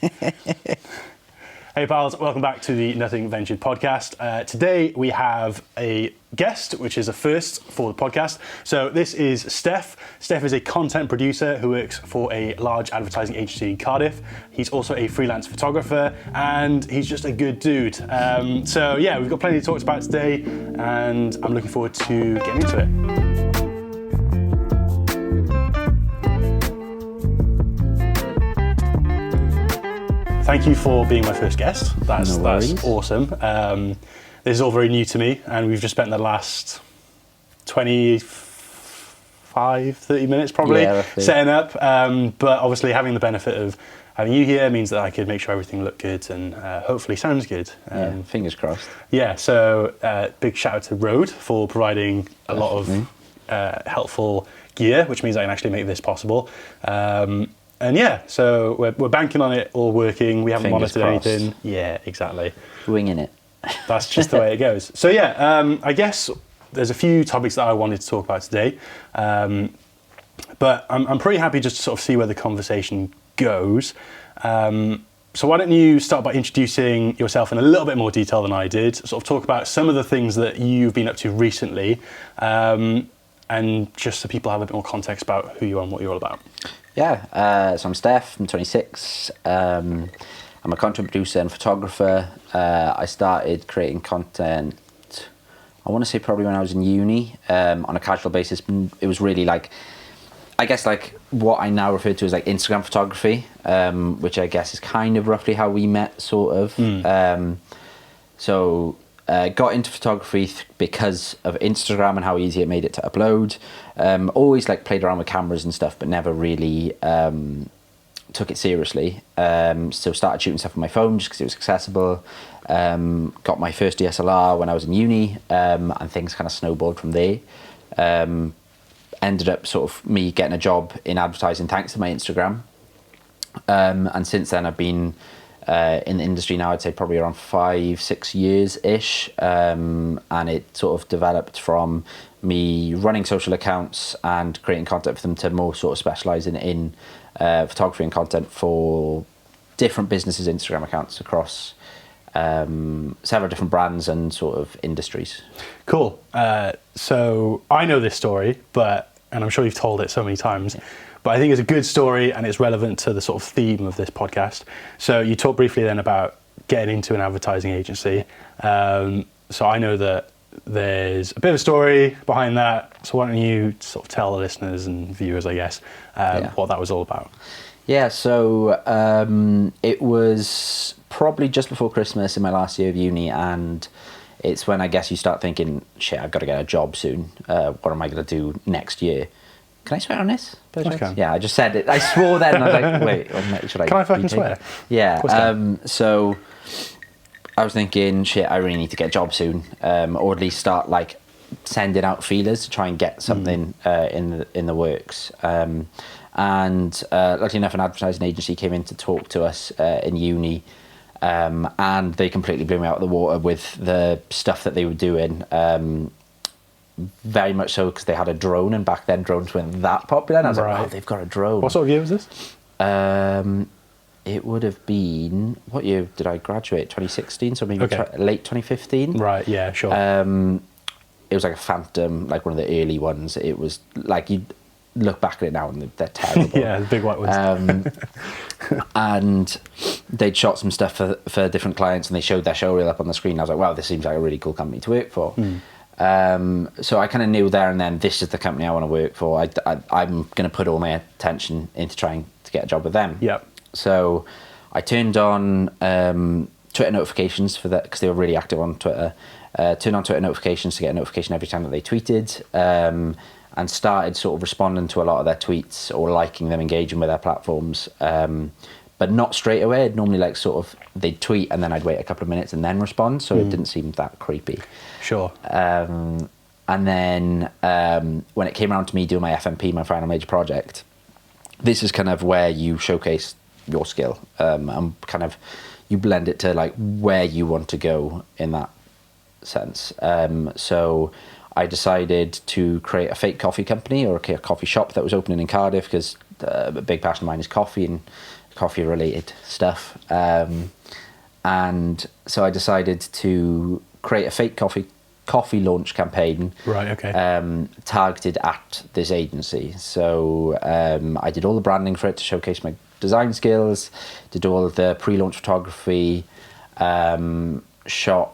Hey pals, welcome back to the Nothing Ventured podcast. Today we have a guest, which is a first for the podcast. So this is Steff. Steff is a content producer who works for a large advertising agency in Cardiff. He's also a freelance photographer and he's just a good dude. So yeah, we've got plenty to talk about today and I'm looking forward to getting into it. Thank you for being my first guest. That's awesome. This is all very new to me, and we've just spent the last 25, 30 minutes probably setting up. But obviously having the benefit of having you here means that I could make sure everything looked good and hopefully sounds good. Fingers crossed. Yeah, so big shout out to Rode for providing a lot of helpful gear, which means I can actually make this possible. And yeah, so we're banking on it all working. We haven't monitored anything. Yeah, exactly. Winging it. That's just the way it goes. So yeah, I guess there's a few topics that I wanted to talk about today. But I'm pretty happy just to sort of see where the conversation goes. So why don't you start by introducing yourself in a little bit more detail than I did, sort of talk about some of the things that you've been up to recently, and just so people have a bit more context about who you are and what you're all about. Yeah, so I'm Steff, I'm 26, I'm a content producer and photographer. I started creating content, I want to say probably when I was in uni, on a casual basis. It was really like, I guess like what I now refer to as like Instagram photography, which I guess is kind of roughly how we met, sort of. Got into photography because of Instagram and how easy it made it to upload. Always like played around with cameras and stuff, but never really took it seriously. So started shooting stuff on my phone just because it was accessible. Got my first DSLR when I was in uni, and things kind of snowballed from there. Ended up sort of me getting a job in advertising thanks to my Instagram. And since then I've been in the industry now, I'd say probably around 5-6 years-ish, and it sort of developed from me running social accounts and creating content for them to more sort of specialising in photography and content for different businesses' Instagram accounts across several different brands and sort of industries. Cool. So I know this story, and I'm sure you've told it so many times, but I think it's a good story and it's relevant to the sort of theme of this podcast. So you talked briefly then about getting into an advertising agency. So I know that there's a bit of a story behind that. So why don't you sort of tell the listeners and viewers, I guess, what that was all about? Yeah, so it was probably just before Christmas in my last year of uni, and it's when I guess you start thinking, shit, I've got to get a job soon. What am I going to do next year? Can I swear on this? Yeah, I just said it. I swore then, and I was like, wait, should I? Can I fucking swear? Yeah. So I was thinking, shit, I really need to get a job soon, or at least start like sending out feelers to try and get something in the works. And luckily enough, an advertising agency came in to talk to us in uni, and they completely blew me out of the water with the stuff that they were doing. Very much so because they had a drone, and back then drones weren't that popular, and I was like, oh, they've got a drone. What sort of year was this? It would have been, what year did I graduate? 2016, so maybe late 2015. Right, yeah, sure. It was like a Phantom, like one of the early ones. It was like, you look back at it now and they're terrible. Yeah, the big white ones. And they'd shot some stuff for different clients, and they showed their show reel up on the screen. I was like, wow, this seems like a really cool company to work for. So I kind of knew there and then, this is the company I want to work for. I'm going to put all my attention into trying to get a job with them. Yep. So I turned on Twitter notifications for that, because they were really active on Twitter. Turned on Twitter notifications to get a notification every time that they tweeted, and started sort of responding to a lot of their tweets or liking them, engaging with their platforms. But not straight away. I'd normally like sort of, they'd tweet and then I'd wait a couple of minutes and then respond, so it didn't seem that creepy. Sure. And then when it came around to me doing my FMP, my final major project, this is kind of where you showcase your skill, and kind of you blend it to like where you want to go in that sense. So I decided to create a fake coffee company, or a coffee shop that was opening in Cardiff, because a big passion of mine is coffee, and coffee related stuff. And so I decided to create a fake coffee launch campaign. Right, okay. Targeted at this agency. So I did all the branding for it to showcase my design skills, did all of the pre-launch photography, shot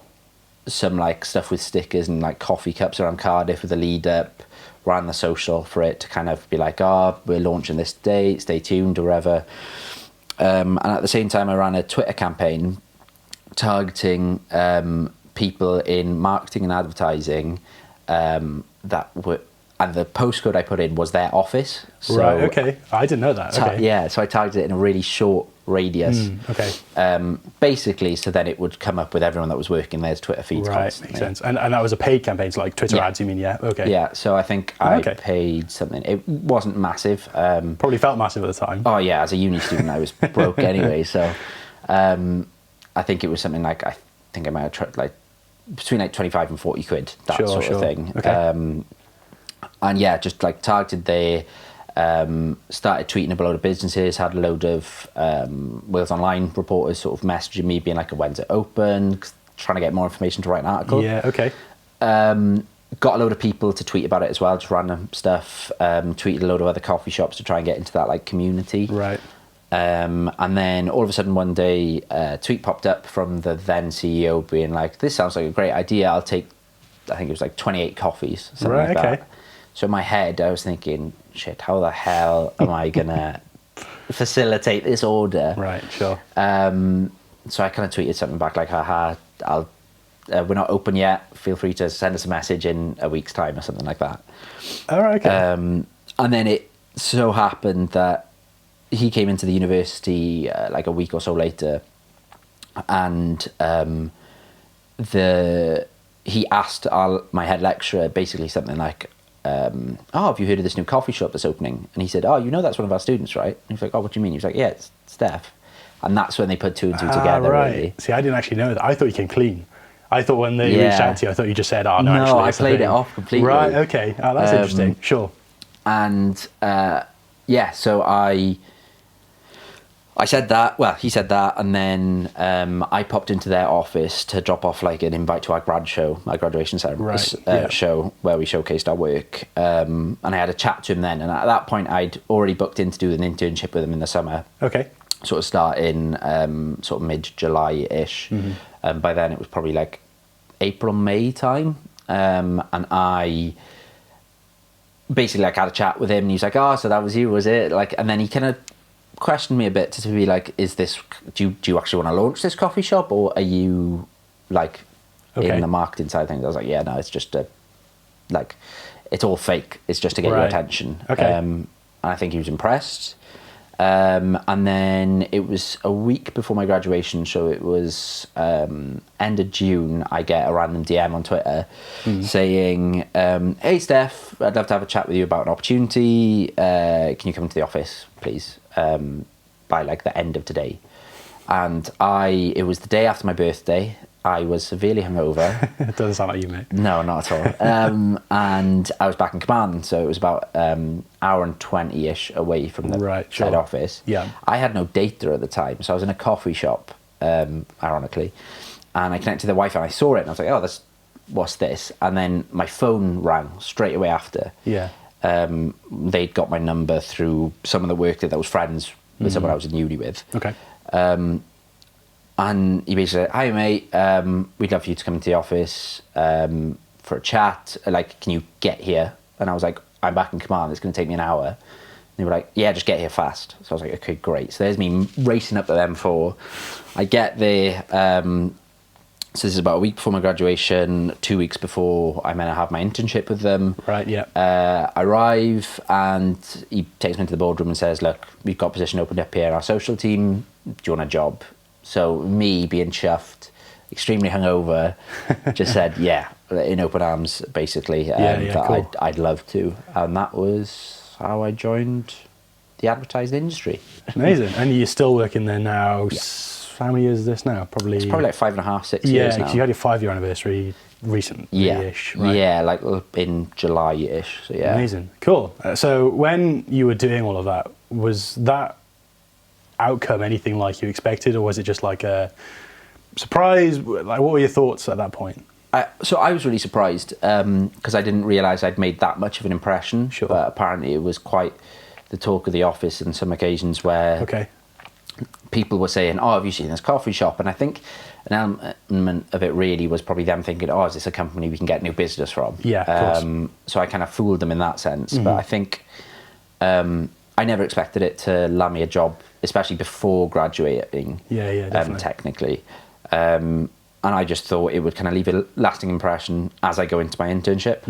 some like stuff with stickers and like coffee cups around Cardiff with a lead up, ran the social for it to kind of be like, oh, we're launching this date, stay tuned or whatever. And at the same time I ran a Twitter campaign targeting people in marketing and advertising that were, and the postcode I put in was their office. So right, okay. I didn't know that. Okay. Yeah, so I targeted it in a really short radius. Okay. Basically, so then it would come up with everyone that was working there's Twitter feeds Right, constantly. makes sense. And that was a paid campaign, so like Twitter Yeah. ads, you mean? Yeah, okay. Yeah, so I think I paid something. It wasn't massive. Probably felt massive at the time. Oh yeah, as a uni student, I was broke anyway. So I think it was something like, I think I might have tried like between like 25 and 40 quid, that sort of thing. Okay. And yeah, just like targeted there, started tweeting a load of businesses, had a load of Wales Online reporters sort of messaging me being like, when's it open? Trying to get more information to write an article. Yeah, okay. Got a load of people to tweet about it as well, just random stuff. Tweeted a load of other coffee shops to try and get into that like community. Right. And then all of a sudden one day, a tweet popped up from the then CEO being like, this sounds like a great idea. I'll take, I think it was like 28 coffees, something Right, like okay. that. So in my head, I was thinking, shit, how the hell am I going to facilitate this order? Right, sure. So I kind of tweeted something back like, haha, we're not open yet. Feel free to send us a message in a week's time or something like that. All right, okay. And then it so happened that he came into the university like a week or so later, and he asked my head lecturer basically something like, oh, have you heard of this new coffee shop that's opening? And he said, oh, you know that's one of our students, right? And he's like, oh, what do you mean? He was like, yeah, it's Steff. And that's when they put two and two together, right. really. See, I didn't actually know that. I thought you came clean. I thought when they reached out to you, I thought you just said, oh, no, actually, I played it off completely. Right, okay. Oh, that's interesting. Sure. And yeah, so I said that, well, he said that, and then I popped into their office to drop off like an invite to our graduation ceremony show where we showcased our work. And I had a chat to him then, and at that point I'd already booked in to do an internship with him in the summer. Okay. Sort of starting sort of mid-July-ish. Mm-hmm. By then it was probably like April, May time. And I basically like had a chat with him, and he was like, oh, so that was you, was it? Like, and then he kind of questioned me a bit to be like, is this, do you actually want to launch this coffee shop, or are you like in the marketing side of things? I was like, yeah, no, it's just like, it's all fake. It's just to get your attention. Okay. And I think he was impressed. And then it was a week before my graduation, so it was end of June, I get a random DM on Twitter saying, hey Steff, I'd love to have a chat with you about an opportunity. Can you come to the office, please, by like the end of today? And it was the day after my birthday. I was severely hungover. It doesn't sound like you, mate. No, not at all. And I was back in command, so it was about hour and 20-ish away from the head office. Yeah. I had no data at the time, so I was in a coffee shop, ironically, and I connected to the Wi-Fi and I saw it, and I was like, oh, what's this? And then my phone rang straight away after. Yeah. They'd got my number through someone that worked there that was friends with someone I was in uni with. Okay. And he basically said, hi mate, we'd love for you to come into the office for a chat. Like, can you get here? And I was like, I'm back in command, it's going to take me an hour. And they were like, yeah, just get here fast. So I was like, okay, great. So there's me racing up to them for, I get there, so this is about a week before my graduation, 2 weeks before I'm meant to have my internship with them. Right, yeah. I arrive and he takes me into the boardroom and says, look, we've got a position opened up here in our social team. Do you want a job? So me being chuffed, extremely hungover, just said, yeah, in open arms, basically, that cool. I'd love to. And that was how I joined the advertising industry. Amazing. And you're still working there now. Yeah. How many years is this now? It's probably like 5.5, 6 years now. Yeah, you had your 5-year anniversary recently-ish, right? Yeah, like in July-ish, so yeah. Amazing. Cool. So when you were doing all of that, was that outcome anything like you expected, or was it just like a surprise? Like, what were your thoughts at that point? So I was really surprised because I didn't realise I'd made that much of an impression. Sure. But apparently it was quite the talk of the office on some occasions where people were saying, "Oh, have you seen this coffee shop?" And I think an element of it really was probably them thinking, "Oh, is this a company we can get new business from?" Yeah, of course. So I kind of fooled them in that sense. But I think I never expected it to land me a job, especially before graduating. Yeah, definitely. Technically. And I just thought it would kind of leave a lasting impression as I go into my internship.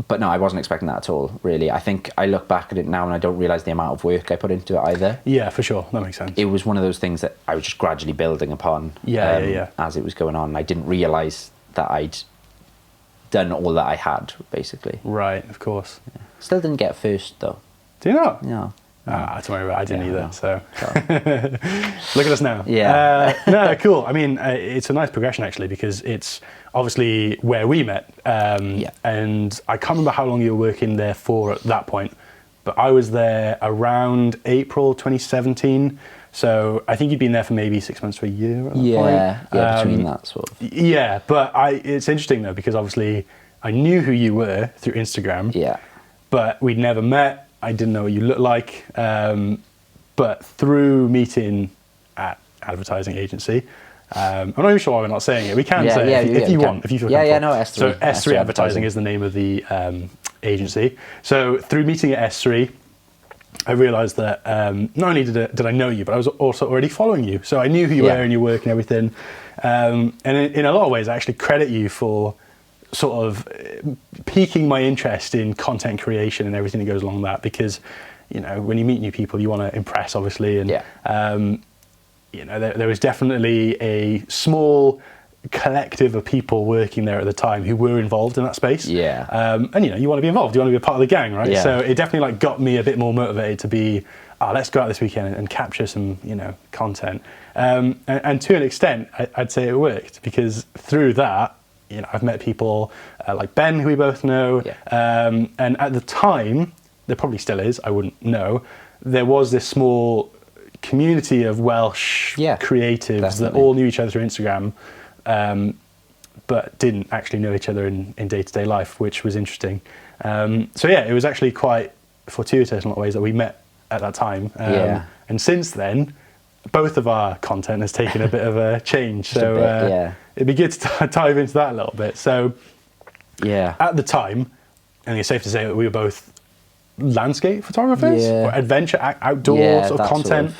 But no, I wasn't expecting that at all, really. I think I look back at it now and I don't realise the amount of work I put into it either. Yeah, for sure. That makes sense. It was one of those things that I was just gradually building upon as it was going on. I didn't realise that I'd done all that I had, basically. Right, of course. Yeah. Still didn't get first, though. Do you not? No. Don't worry about it. I didn't either. No. So look at us now. Yeah. No, cool. I mean, it's a nice progression actually, because it's obviously where we met. And I can't remember how long you were working there for at that point, but I was there around April 2017. So I think you'd been there for maybe 6 months to a year at that point. Yeah, between that sort of. Yeah, but it's interesting though, because obviously I knew who you were through Instagram. Yeah. But we'd never met. I didn't know what you looked like. But through meeting at advertising agency, I'm not even sure why we're not saying it. We can say it if you want, if you feel comfortable. No, S3. So S3 Advertising is the name of the agency. So through meeting at S3, I realised that not only did I know you, but I was also already following you. So I knew who you were and your work and everything. And in a lot of ways, I actually credit you for sort of piquing my interest in content creation and everything that goes along with that, because when you meet new people you want to impress, obviously, and there was definitely a small collective of people working there at the time who were involved in that space, and you want to be involved, you want to be a part of the gang, right? So it definitely got me a bit more motivated to be let's go out this weekend and capture some content, and to an extent I'd say it worked, because through that I've met people like Ben, who we both know, and at the time, there probably still is, I wouldn't know, there was this small community of Welsh creatives that all knew each other through Instagram, but didn't actually know each other in day-to-day life, which was interesting. So it was actually quite fortuitous in a lot of ways that we met at that time. And since then, both of our content has taken a bit of a change. It'd be good to dive into that a little bit. So at the time, I think it's safe to say that we were both landscape photographers or adventure outdoor sort of content.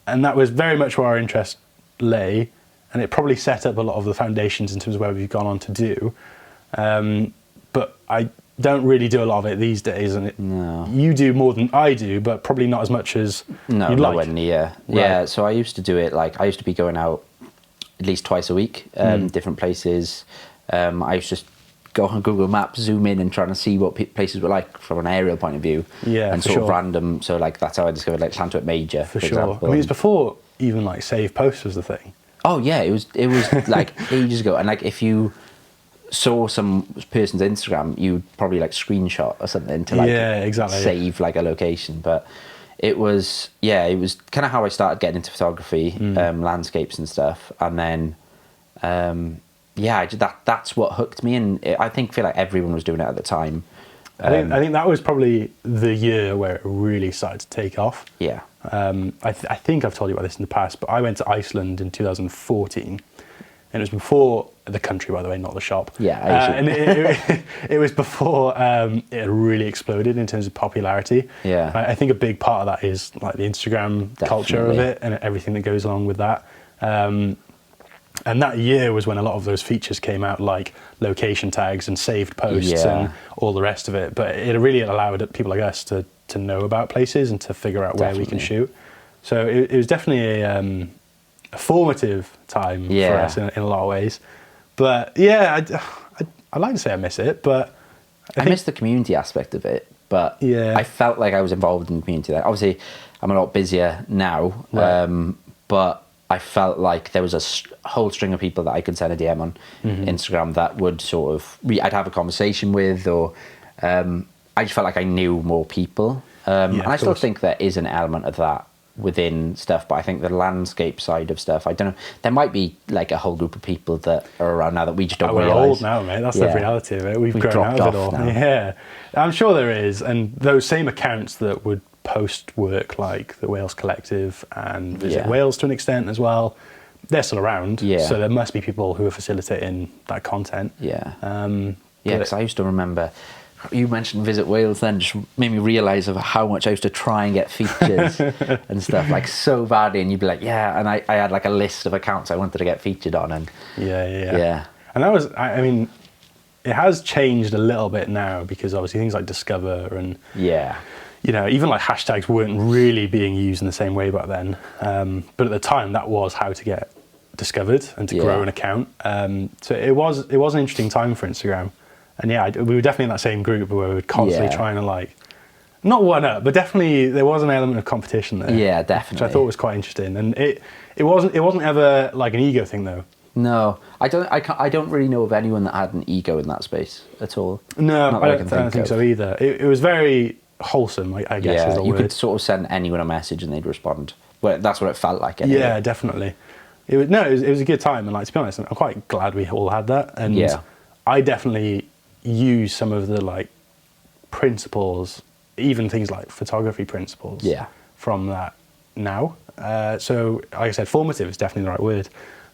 And that was very much where our interest lay. And it probably set up a lot of the foundations in terms of where we've gone on to do. But I don't really do a lot of it these days, and you do more than I do, but probably not as much as you'd like. Nowhere near. Yeah, so I used to do it, I used to be going out at least twice a week, different places. I used to just go on Google Maps, zoom in and trying to see what places were like from an aerial point of view. And sort of random, so that's how I discovered Llantuet Major, for example. I mean, it's before even Save Post was the thing. Oh yeah, it was ages ago, and if you saw some person's Instagram, you'd probably screenshot or something to save a location. But it was kind of how I started getting into photography, landscapes and stuff, and then that's what hooked me, and I feel like everyone was doing it at the time. I think that was probably the year where it really started to take off. I think I've told you about this in the past, but I went to Iceland in 2014, and it was before the country, by the way, not the shop. And it was before it really exploded in terms of popularity. I think a big part of that is the Instagram culture of it and everything that goes along with that. And that year was when a lot of those features came out, like location tags and saved posts and all the rest of it. But it really allowed people like us to know about places and to figure out where we can shoot. So it was definitely a formative time for us in a lot of ways. But I'd like to say I miss it, but I miss the community aspect of it. But I felt like I was involved in the community there. Obviously, I'm a lot busier now, but I felt like there was a whole string of people that I could send a DM on Instagram that would sort of I'd have a conversation with, or I just felt like I knew more people. And I of still course. think there is an element of that within stuff, but I think the landscape side of stuff, I don't know, there might be like a whole group of people that are around now that we just don't We're realise. old now, mate. That's the reality of it. We've grown dropped out of it off all. now. Yeah, I'm sure there is. And those same accounts that would post work like the Wales Collective and Visit Wales to an extent as well, they're still around. Yeah. So there must be people who are facilitating that content. Yeah. Yeah, Because I used to remember, you mentioned Visit Wales then, just made me realise of how much I used to try and get features and stuff, like so badly, and you'd be like, yeah, and I had like a list of accounts I wanted to get featured on, and Yeah. And that was, I mean, it has changed a little bit now because obviously things like Discover and, you know, even like hashtags weren't really being used in the same way back then. But at the time, that was how to get discovered and to grow an account. So it was an interesting time for Instagram. And we were definitely in that same group where we were constantly trying to like, not one up, but definitely there was an element of competition there. Yeah, definitely. Which I thought was quite interesting. And it wasn't ever like an ego thing though. No, I don't really know of anyone that had an ego in that space at all. No, Not I that don't think so either. It was very wholesome, I guess is the you word. could sort of send anyone a message and they'd respond. Well, that's what it felt like anyway. Yeah, definitely. It was a good time, and like to be honest, I'm quite glad we all had that. And I definitely use some of the like principles, even things like photography principles, from that now. So, like I said, formative is definitely the right word.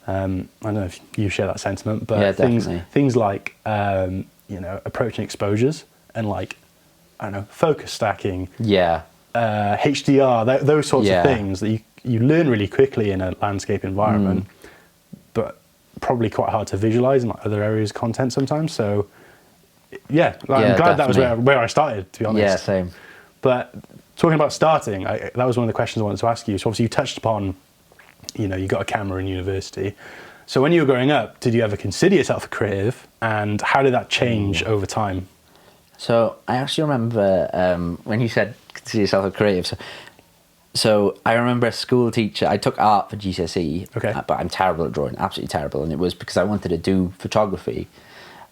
I don't know if you share that sentiment, but things like you know, approaching exposures and like, I don't know, focus stacking, HDR, those sorts of things that you learn really quickly in a landscape environment, but probably quite hard to visualize in like other areas of content sometimes. So I'm glad that was where I started, to be honest. Yeah, same. But talking about starting, that was one of the questions I wanted to ask you. So obviously you touched upon, you know, you got a camera in university. So when you were growing up, did you ever consider yourself a creative, and how did that change over time? So I actually remember when you said consider yourself a creative. So I remember a school teacher, I took art for GCSE, but I'm terrible at drawing, absolutely terrible. And it was because I wanted to do photography.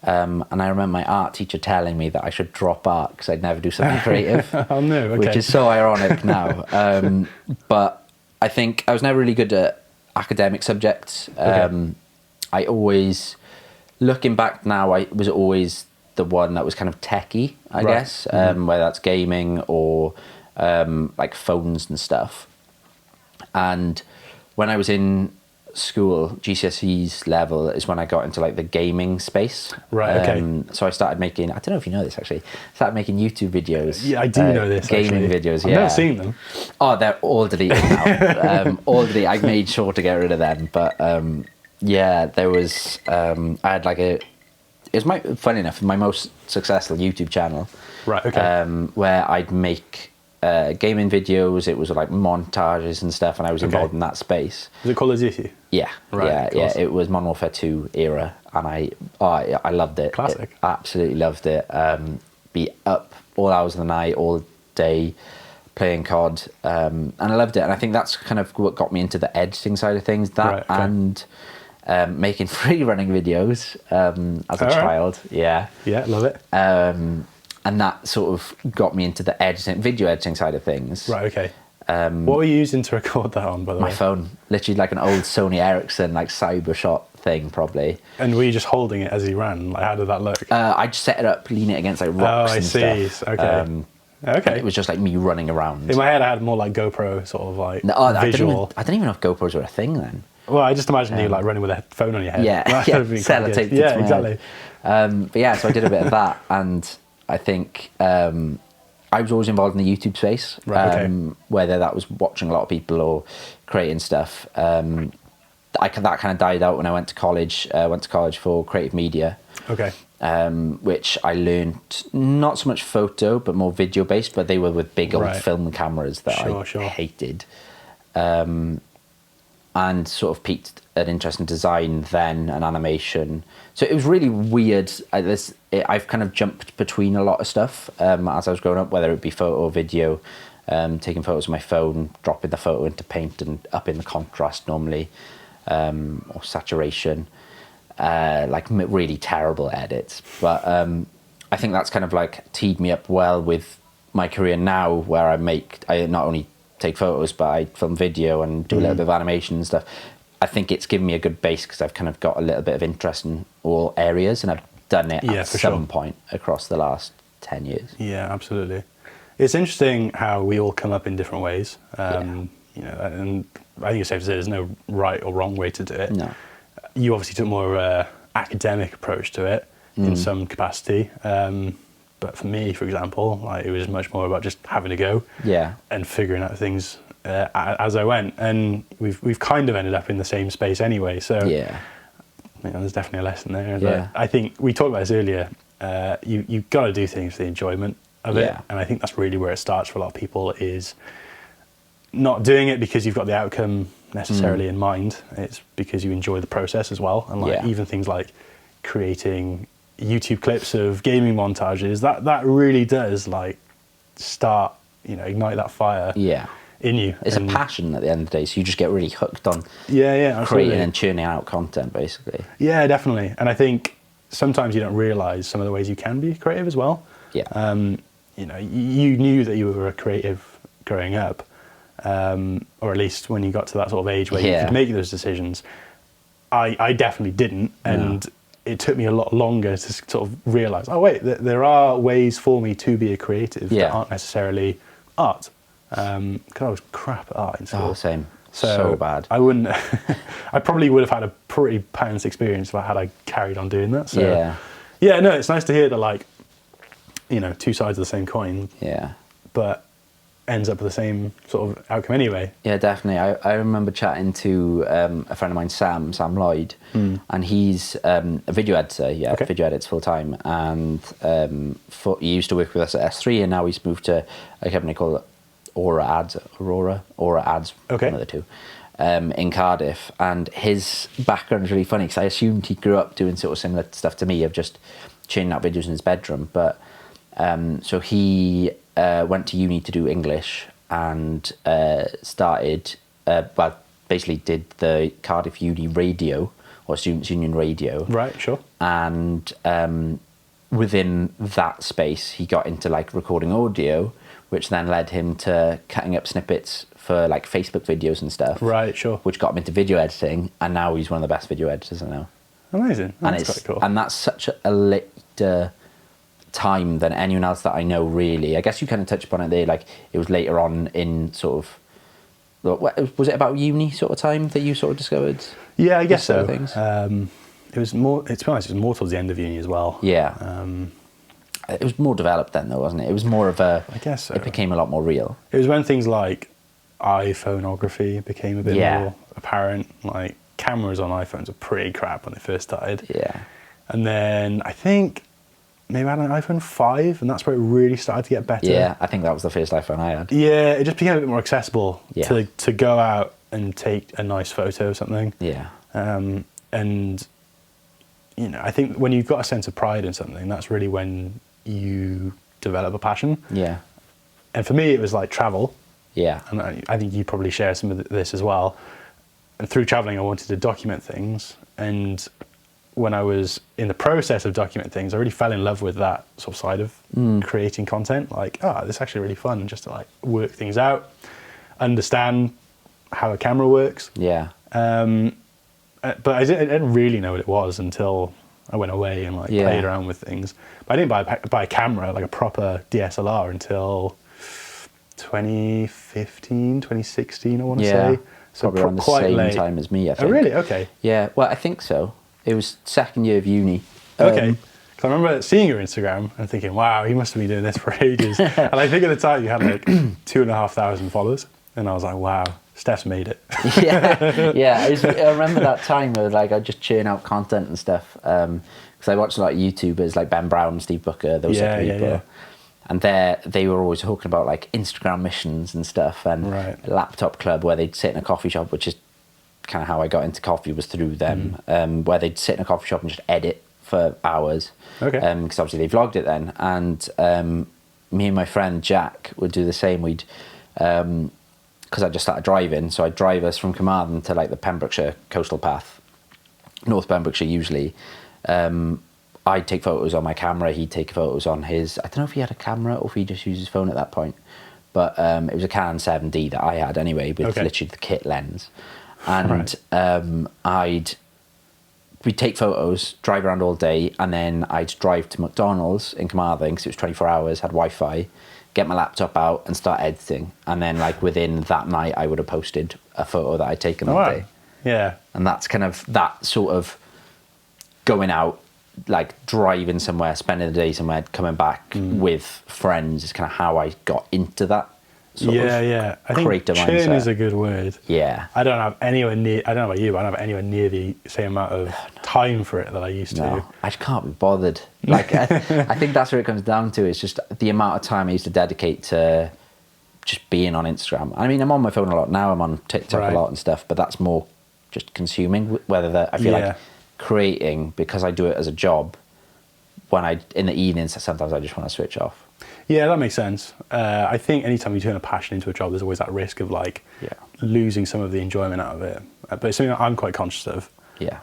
And I remember my art teacher telling me that I should drop art because I'd never do something creative. Oh no, okay. Which is so ironic now. But I think I was never really good at academic subjects. I always, looking back now, I was always the one that was kind of techie, I guess, whether that's gaming or like phones and stuff. And when I was in school, GCSEs level is when I got into like the gaming space. So I started making, I don't know if you know this actually, started making YouTube videos. Yeah, I do know this gaming actually. videos. I've never seen them. Oh, they're all deleted now. All deleted. I made sure to get rid of them, but there was I had like it was funny enough, my most successful YouTube channel. Where I'd make gaming videos. It was like montages and stuff, and I was involved in that space. Was it Call of Duty? Yeah, it was Modern Warfare 2 era, and I loved it. Classic. Absolutely loved it. Be up all hours of the night, all day, playing COD, and I loved it. And I think that's kind of what got me into the editing side of things. And making free running videos as a child. Yeah, love it. And that sort of got me into the video editing side of things. What were you using to record that on, by the way? My phone, literally like an old Sony Ericsson, like Cybershot thing, probably. And were you just holding it as you ran? Like, how did that look? I just set it up, lean it against like rocks and stuff. Okay. It was just like me running around. In my head, I had more like GoPro sort of like visual. I don't even know if GoPros were a thing then. Well, I just imagine you like running with a phone on your head. Sellotape. Yeah, exactly. So I did a bit of that, and I think I was always involved in the YouTube space, whether that was watching a lot of people or creating stuff. That kind of died out when I went to college. Went to college for creative media. Which I learned not so much photo, but more video based. But they were with big old film cameras that I hated. And sort of piqued an interest in design then and animation. So it was really weird. I've kind of jumped between a lot of stuff as I was growing up, whether it be photo or video, taking photos with my phone, dropping the photo into Paint and upping the contrast normally, or saturation, like really terrible edits. But I think that's kind of like teed me up well with my career now, where I not only take photos, but I film video and do a little bit of animation and stuff. I think it's given me a good base because I've kind of got a little bit of interest in all areas, and I've done it at some point across the last 10 years. Yeah, absolutely. It's interesting how we all come up in different ways. You know, and I think it's safe to say there's no right or wrong way to do it. No. You obviously took more of an academic approach to it in some capacity. But for me, for example, like, it was much more about just having to go and figuring out things as I went. And we've kind of ended up in the same space anyway. So you know, there's definitely a lesson there. But I think we talked about this earlier. You've got to do things for the enjoyment of it. And I think that's really where it starts for a lot of people, is not doing it because you've got the outcome necessarily in mind. It's because you enjoy the process as well. And like even things like creating YouTube clips of gaming montages, that really does like start, you know, ignite that fire in you. It's a passion at the end of the day, so you just get really hooked on absolutely. creating and churning out content, basically. Yeah, definitely. And I think sometimes you don't realise some of the ways you can be creative as well. You know, you knew that you were a creative growing up, or at least when you got to that sort of age where you could make those decisions. I definitely didn't, and it took me a lot longer to sort of realise, oh wait, there are ways for me to be a creative that aren't necessarily art. Because I was crap at art in school. Oh, same. So bad. I wouldn't. I probably would have had a pretty pants experience had I carried on doing that. So no, it's nice to hear that, like, you know, two sides of the same coin. But ends up with the same sort of outcome anyway. Yeah, definitely. I remember chatting to a friend of mine, Sam Lloyd, and he's a video editor. Video edits full time, and he used to work with us at S3, and now he's moved to a company called Aura Ads, one of the two, in Cardiff. And his background is really funny because I assumed he grew up doing sort of similar stuff to me, of just churning out videos in his bedroom. But so he went to uni to do English and started, basically did the Cardiff Uni radio, or Students' Union radio. Right, sure. And within that space, he got into like recording audio, which then led him to cutting up snippets for like Facebook videos and stuff. Right, sure. Which got him into video editing, and now he's one of the best video editors I know. Amazing. That's quite cool. And that's such a later time than anyone else that I know, really. I guess you kind of touched upon it there, like it was later on in sort of, was it about uni sort of time that you sort of discovered? Yeah, I guess so. Things? It was more, to be honest, it was more towards the end of uni as well. It was more developed then though, wasn't it? It was more of a, I guess so. It became a lot more real. It was when things like iPhoneography became a bit more apparent. Like, cameras on iPhones were pretty crap when they first started. And then I think maybe I had an iPhone 5, and that's where it really started to get better. Yeah, I think that was the first iPhone I had. Yeah, it just became a bit more accessible to go out and take a nice photo or something. And, you know, I think when you've got a sense of pride in something, that's really when you develop a passion. And for me, it was like travel. And I think you probably share some of this as well. And through traveling, I wanted to document things. And when I was in the process of documenting things, I really fell in love with that sort of side of creating content. Like, this is actually really fun, just to like work things out, understand how a camera works. But I didn't really know what it was until I went away and like played around with things. But I didn't buy a camera, like a proper DSLR, until 2015, 2016, I want to say. So probably around the same time as me, I think. Oh, really? Okay. Yeah, well, I think so. It was second year of uni. Okay. Because I remember seeing your Instagram and thinking, wow, he must have been doing this for ages. And I think at the time you had like 2,500 followers. And I was like, wow, Steff's made it. I remember that time where like I'd just churn out content and stuff. Because I watched a lot of YouTubers like Ben Brown, Steve Booker, those type of people. And they were always talking about like Instagram missions and stuff, and Laptop Club, where they'd sit in a coffee shop, which is kind of how I got into coffee, was through them, where they'd sit in a coffee shop and just edit for hours. Because obviously they vlogged it then. And me and my friend Jack would do the same. We'd, because I just started driving, so I'd drive us from Carmarthen to like the Pembrokeshire coastal path, North Pembrokeshire usually, I'd take photos on my camera, he'd take photos on his, I don't know if he had a camera or if he just used his phone at that point, but it was a Canon 7D that I had anyway, with literally the kit lens. And we'd take photos, drive around all day, and then I'd drive to McDonald's in Carmarthen, because it was 24 hours, had Wi-Fi, get my laptop out and start editing. And then like within that night, I would have posted a photo that I'd taken that day. Yeah. And that's kind of that sort of going out, like driving somewhere, spending the day somewhere, coming back with friends is kind of how I got into that sort of I think churn mindset. is a good word. Yeah. I don't have anywhere near, I don't know about you, but I don't have anywhere near the same amount of time for it that I used to. I just can't be bothered. Like, I think that's where it comes down to. It's just the amount of time I used to dedicate to just being on Instagram. I mean, I'm on my phone a lot now. I'm on TikTok a lot and stuff, but that's more just consuming. Whether I feel like creating, because I do it as a job, when in the evenings, sometimes I just want to switch off. Yeah, that makes sense. I think anytime you turn a passion into a job, there's always that risk of like losing some of the enjoyment out of it. But it's something that I'm quite conscious of. Yeah.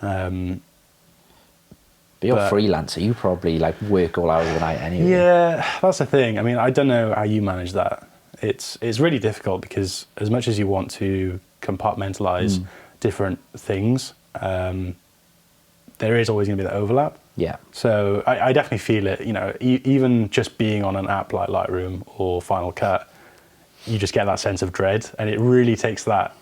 But you're a freelancer. You probably like work all hours of the night anyway. Yeah, that's the thing. I mean, I don't know how you manage that. It's really difficult, because as much as you want to compartmentalize different things, there is always going to be that overlap. Yeah. So I definitely feel it. You know, even just being on an app like Lightroom or Final Cut, you just get that sense of dread, and it really takes that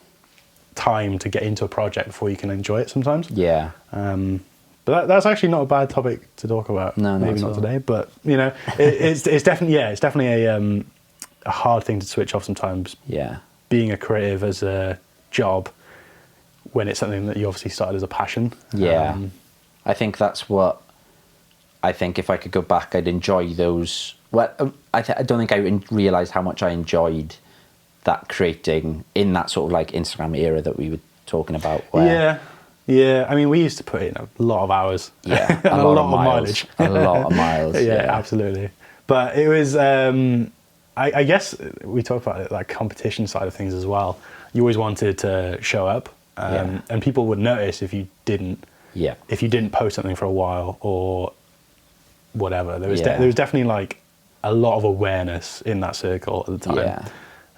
time to get into a project before you can enjoy it sometimes. Yeah. But that's actually not a bad topic to talk about. No, maybe not today, but you know, it's definitely a hard thing to switch off sometimes. Yeah. Being a creative as a job, when it's something that you obviously started as a passion. Yeah. I think that's what, I think if I could go back, I'd enjoy those. Well, I don't think I realised how much I enjoyed that creating in that sort of like Instagram era that we were talking about. Where, yeah. I mean, we used to put in a lot of hours. Yeah, and a lot of mileage. A lot of miles. Yeah, absolutely. But it was, I guess we talked about it, like competition side of things as well. You always wanted to show up, and people would notice if you didn't. Yeah. If you didn't post something for a while or whatever, there was definitely like a lot of awareness in that circle at the time.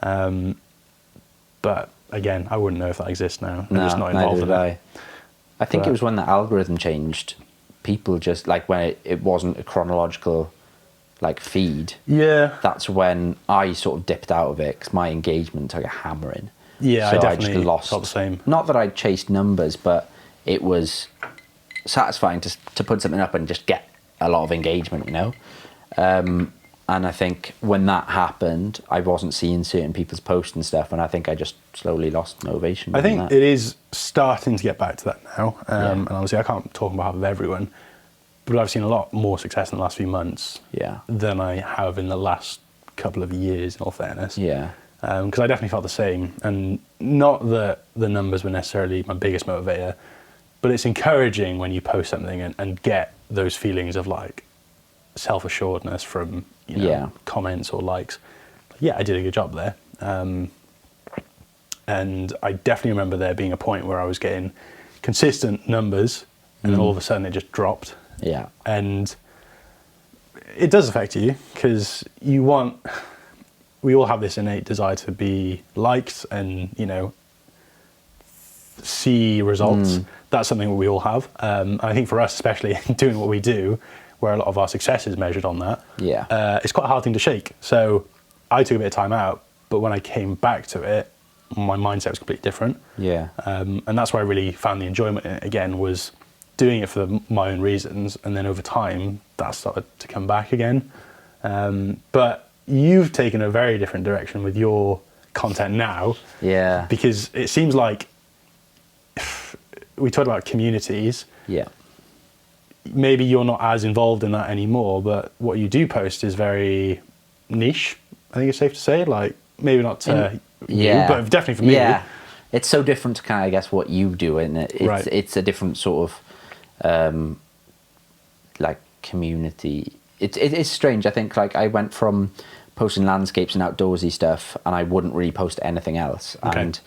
Yeah. But again, I wouldn't know if that exists now. I'm just not involved in it. I think it was when the algorithm changed. People just like when it wasn't a chronological like feed. Yeah. That's when I sort of dipped out of it, because my engagement took a hammering. Yeah, so I definitely just lost. Felt the same. Not that I chased numbers, but it was satisfying to put something up and just get a lot of engagement, you know? And I think when that happened, I wasn't seeing certain people's posts and stuff, and I think I just slowly lost motivation. I think it is starting to get back to that now. And obviously I can't talk on behalf of everyone, but I've seen a lot more success in the last few months than I have in the last couple of years, in all fairness. Yeah. Because I definitely felt the same. And not that the numbers were necessarily my biggest motivator, but it's encouraging when you post something and get those feelings of like self-assuredness from comments or likes. Yeah, I did a good job there. And I definitely remember there being a point where I was getting consistent numbers, and then all of a sudden it just dropped. Yeah. And it does affect you, because we all have this innate desire to be liked and, you know, see results. That's something that we all have. I think for us, especially doing what we do, where a lot of our success is measured on that, it's quite a hard thing to shake. So I took a bit of time out, but when I came back to it, my mindset was completely different. Yeah. And that's where I really found the enjoyment in it again, was doing it for my own reasons. And then over time, that started to come back again. But you've taken a very different direction with your content now. Yeah. Because it seems like we talked about communities. Yeah. Maybe you're not as involved in that anymore, but what you do post is very niche. I think it's safe to say, like maybe not to you, but definitely for me. Yeah. It's so different to kind of, I guess, what you do, isn't it? It's a different sort of like community. It's strange. I think like I went from posting landscapes and outdoorsy stuff, and I wouldn't really post anything else. Okay. And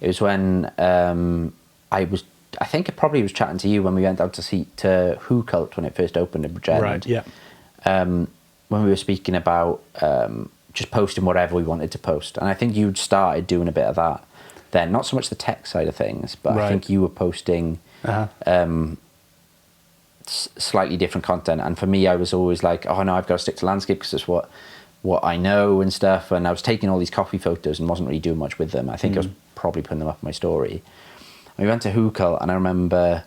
it was when I was I think it probably was chatting to you when we went out to see to Who Cult when it first opened in Bridgend. Right. Yeah. When we were speaking about just posting whatever we wanted to post, and I think you'd started doing a bit of that then, not so much the tech side of things, but I think you were posting slightly different content. And for me, I was always like, oh no, I've got to stick to landscape because it's what I know and stuff. And I was taking all these coffee photos and wasn't really doing much with them. I think I was probably putting them up on my story. And we went to Who Cult, and I remember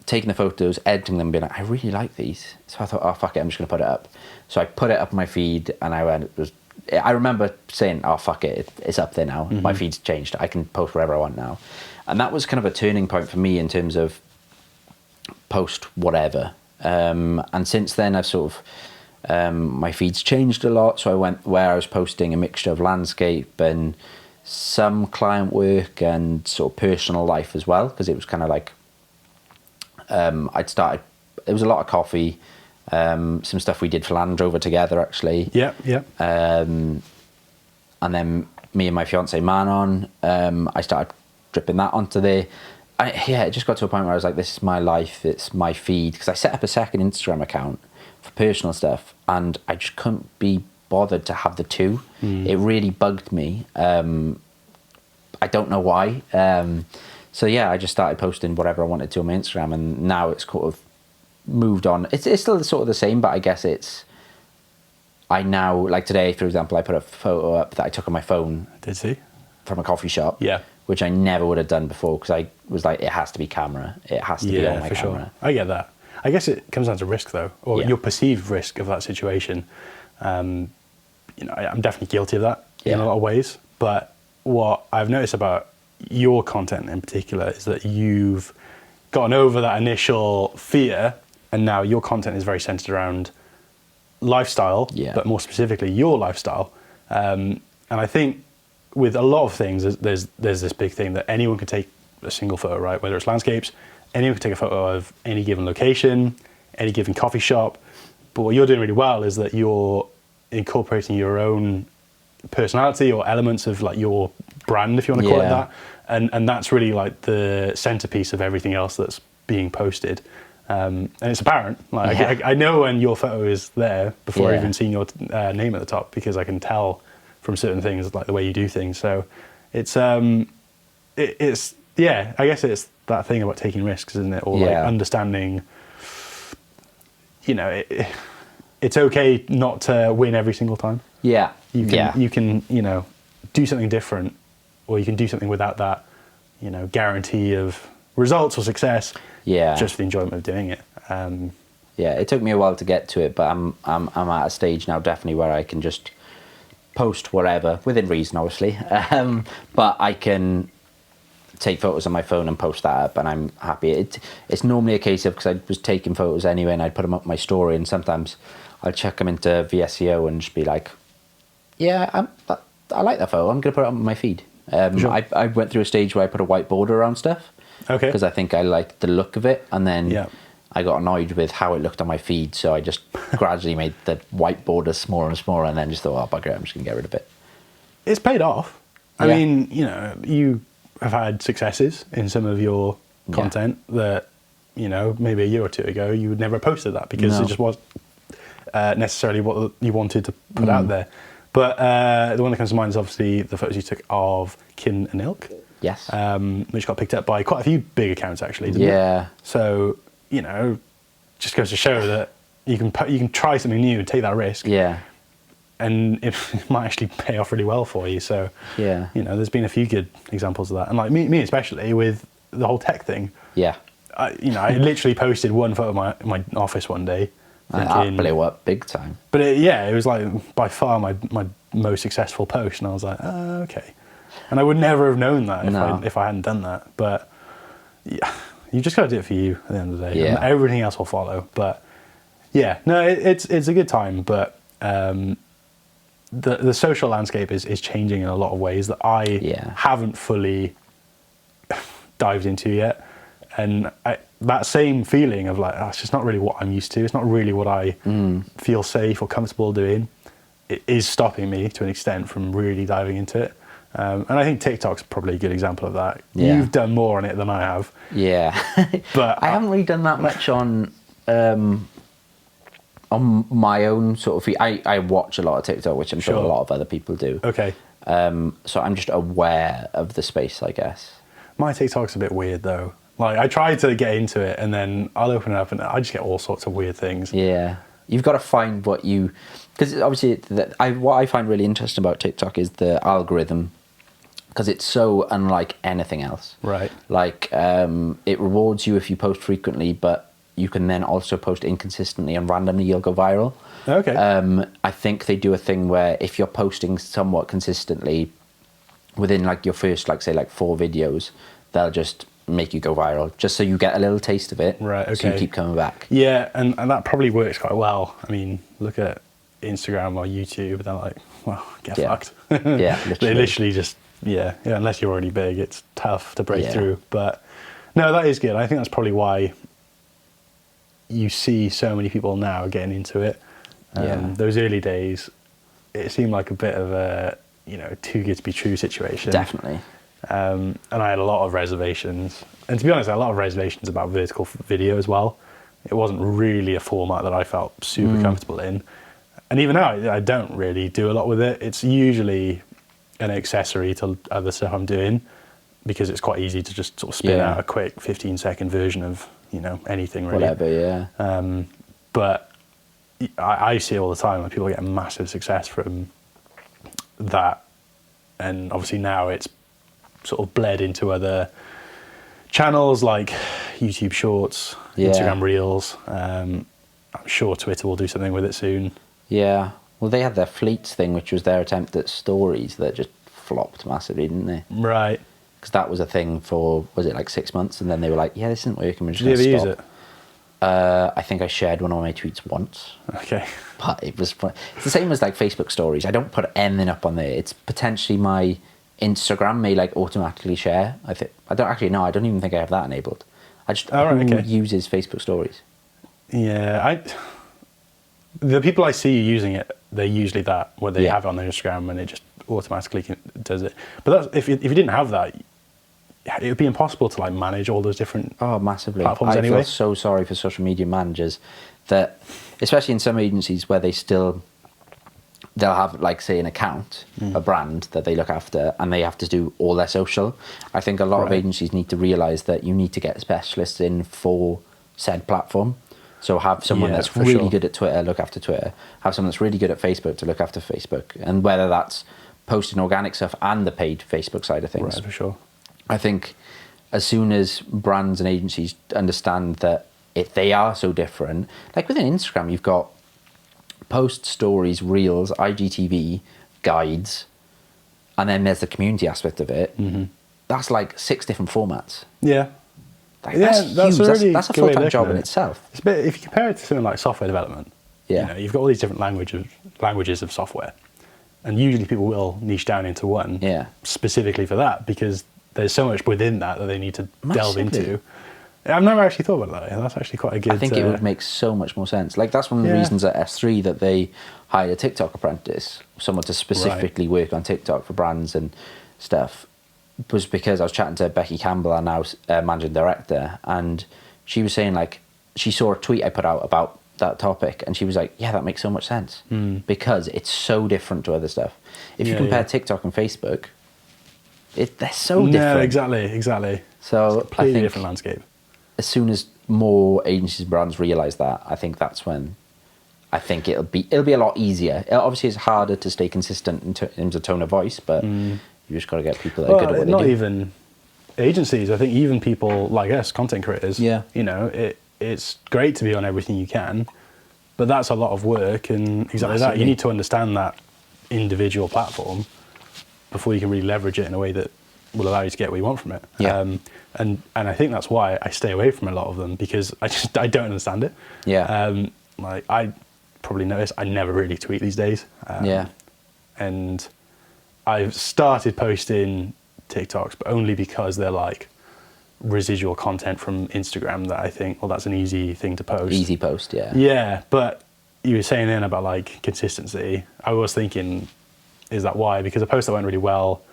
taking the photos, editing them, being like, I really like these. So I thought, oh fuck it, I'm just gonna put it up. So I put it up on my feed, and I remember saying, oh fuck it, it's up there now. My feed's changed. I can post wherever I want now. And that was kind of a turning point for me in terms of post whatever. And since then I've sort of, my feed's changed a lot. So I went where I was posting a mixture of landscape and some client work and sort of personal life as well. Because it was kind of like, there was a lot of coffee, some stuff we did for Land Rover together actually. Yeah. And then me and my fiance Manon, I started dripping that onto there. It just got to a point where I was like, this is my life, it's my feed. Because I set up a second Instagram account for personal stuff, and I just couldn't be bothered to have the two. It really bugged me. I don't know why. So yeah, I just started posting whatever I wanted to on my Instagram, and now it's sort of moved on. It's still sort of the same, but I guess I now, like today, for example, I put a photo up that I took on my phone. Did see? From a coffee shop. Yeah. Which I never would have done before, because I was like, it has to be camera. It has to be on my camera. Sure. I get that. I guess it comes down to risk though, or your perceived risk of that situation. I'm definitely guilty of that in a lot of ways. But what I've noticed about your content in particular is that you've gotten over that initial fear, and now your content is very centered around lifestyle, but more specifically your lifestyle. And I think with a lot of things, there's this big thing that anyone can take a single photo, right? Whether it's landscapes, anyone can take a photo of any given location, any given coffee shop. But what you're doing really well is that you're incorporating your own personality or elements of like your brand, if you want to call it that. And that's really like the centerpiece of everything else that's being posted. And it's apparent. Like I know when your photo is there before I've even seen your name at the top, because I can tell from certain things, like the way you do things. So it's I guess it's that thing about taking risks, isn't it? Or like understanding, it's okay not to win every single time. Yeah. You can, do something different, or you can do something without that, guarantee of results or success. Just for the enjoyment of doing it. It took me a while to get to it, but I'm at a stage now definitely where I can just post whatever, within reason obviously, but I can take photos on my phone and post that up, and I'm happy. It's normally a case of, because I was taking photos anyway and I'd put them up on my story, and sometimes I'll check them into VSEO and just be like, I like that photo, I'm going to put it up on my feed. I went through a stage where I put a white border around stuff, because I think I liked the look of it, and then I got annoyed with how it looked on my feed, so I just gradually made the white border smaller and smaller, and then just thought, oh bugger it, I'm just going to get rid of it. It's paid off. I mean, you have had successes in some of your content that, maybe a year or two ago you would never have posted that, because it just wasn't necessarily what you wanted to put out there. But the one that comes to mind is obviously the photos you took of Kin and Ilk. Yes. Which got picked up by quite a few big accounts actually, didn't it? So, just goes to show that you can try something new and take that risk. And it might actually pay off really well for you. So, there's been a few good examples of that. And like me especially, with the whole tech thing. I literally posted one photo of my office one day. That blew up big time. But it was like by far my most successful post, and I was like, oh, okay. And I would never have known that if I hadn't done that. But you just got to do it for you at the end of the day. And everything else will follow. But it's a good time. But the social landscape is changing in a lot of ways that I haven't fully dived into yet. And that same feeling of like, it's just not really what I'm used to. It's not really what I feel safe or comfortable doing. It is stopping me to an extent from really diving into it. And I think TikTok's probably a good example of that. Yeah. You've done more on it than I have. Yeah. But I haven't really done that much on my own sort of feed. I watch a lot of TikTok, which I'm sure a lot of other people do. Okay. So I'm just aware of the space, I guess. My TikTok's a bit weird though. Like I try to get into it and then I'll open it up and I just get all sorts of weird things. Yeah. You've got to find what you... Because obviously what I find really interesting about TikTok is the algorithm, because it's so unlike anything else. Right. Like it rewards you if you post frequently, but you can then also post inconsistently and randomly you'll go viral. Okay. I think they do a thing where if you're posting somewhat consistently within like your first, like say like 4 videos, they'll just make you go viral just so you get a little taste of it. Right, okay. So you keep coming back. Yeah, and that probably works quite well. I mean, look at Instagram or YouTube, they're like, well, get fucked. Yeah, literally. They literally just, yeah, unless you're already big, it's tough to break through. But no, that is good. I think that's probably why you see so many people now getting into it. Those early days, it seemed like a bit of a, too good to be true situation. Definitely. And I had a lot of reservations. And to be honest, I had a lot of reservations about vertical video as well. It wasn't really a format that I felt super comfortable in. And even now, I don't really do a lot with it. It's usually an accessory to other stuff I'm doing because it's quite easy to just sort of spin out a quick 15-second version of, anything really. Whatever, yeah. But I see it all the time, like people get massive success from that. And obviously now it's sort of bled into other channels like YouTube Shorts, Instagram Reels. I'm sure Twitter will do something with it soon. Yeah. Well, they had their Fleets thing, which was their attempt at stories that just flopped massively, didn't they? Right. Because that was a thing for, was it like 6 months? And then they were like, yeah, this isn't working. We're just Did you going ever to use stop. it? I think I shared one of my tweets once. Okay. But it was fun. It's the same as like Facebook stories. I don't put anything up on there. It's potentially my Instagram may like automatically share. I don't actually know. I don't even think I have that enabled. I just who uses Facebook stories? Yeah, the people I see using it, they're usually that where they have it on their Instagram and it just automatically does it. But that's, if you didn't have that, it would be impossible to like manage all those different massively platforms I anyway. feel so sorry for social media managers that, especially in some agencies where they'll have like say an account, a brand that they look after, and they have to do all their social. I think a lot of agencies need to realise that you need to get specialists in for said platform. So have someone that's really good at Twitter, look after Twitter. Have someone that's really good at Facebook to look after Facebook. And whether that's posting organic stuff and the paid Facebook side of things. Right, for sure. I think as soon as brands and agencies understand that if they are so different, like within Instagram, you've got post, stories, reels, IGTV, guides, and then there's the community aspect of it. That's like 6 different formats. Yeah. Like, that's huge. That's a full-time job in itself. It's a bit, if you compare it to something like software development, you've got all these different languages of software, and usually people will niche down into one specifically for that because there's so much within that they need to delve into. I've never actually thought about that. That's actually quite a good... I think it would make so much more sense. Like, that's one of the reasons at S3 that they hired a TikTok apprentice, someone to specifically work on TikTok for brands and stuff, was because I was chatting to Becky Campbell, our now managing director, and she was saying, like, she saw a tweet I put out about that topic, and she was like, yeah, that makes so much sense, because it's so different to other stuff. If you compare TikTok and Facebook, they're so different. No, exactly. So it's a completely I think different landscape. As soon as more agencies and brands realise that, I think that's when I think it'll be a lot easier. Obviously, it's harder to stay consistent in terms of tone of voice, but you just got to get people that are good at what they do. Not even agencies. I think even people like us, content creators. Yeah. It's great to be on everything you can, but that's a lot of work, and exactly that. You need to understand that individual platform before you can really leverage it in a way that will allow you to get what you want from it. Yeah. And I think that's why I stay away from a lot of them, because I don't understand it. Yeah. Like I probably noticed I never really tweet these days. And I've started posting TikToks, but only because they're like residual content from Instagram that I think, well, that's an easy thing to post. Easy post, yeah. Yeah, but you were saying then about like consistency. I was thinking, is that why? Because a post that went really well,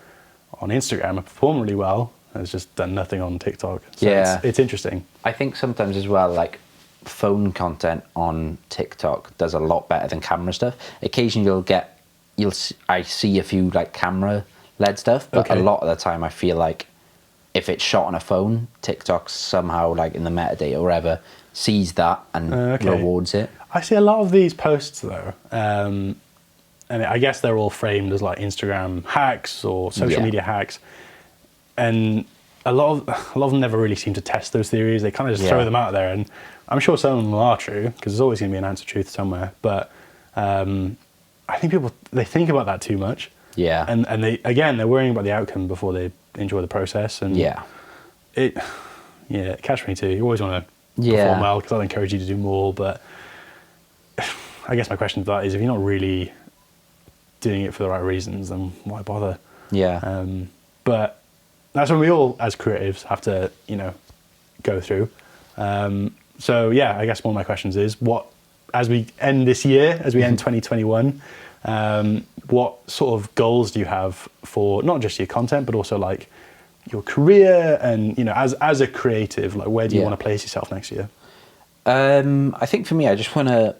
on Instagram and perform really well, has just done nothing on TikTok. So Yeah. it's interesting. I think sometimes as well, like phone content on TikTok does a lot better than camera stuff. Occasionally I see a few like camera led stuff, but Okay. a lot of the time I feel like if it's shot on a phone, TikTok somehow like in the metadata or whatever sees that and Okay. rewards it. I see a lot of these posts though, and I guess they're all framed as like Instagram hacks or social Yeah. media hacks, and a lot of them never really seem to test those theories. They kind of just throw them out there, and I'm sure some of them are true because there's always going to be an ounce of truth somewhere. But I think people they think about that too much. Yeah. And they're worrying about the outcome before they enjoy the process. And it catch me too. You always want to perform well because I'll encourage you to do more. But I guess my question to that is, if you're not really doing it for the right reasons, then why bother? Yeah. But that's when we all, as creatives, have to, go through. So yeah, I guess one of my questions is, as we end this year, as we end 2021, what sort of goals do you have for not just your content, but also like your career and, as a creative, like where do you want to place yourself next year? I think for me, I just want to,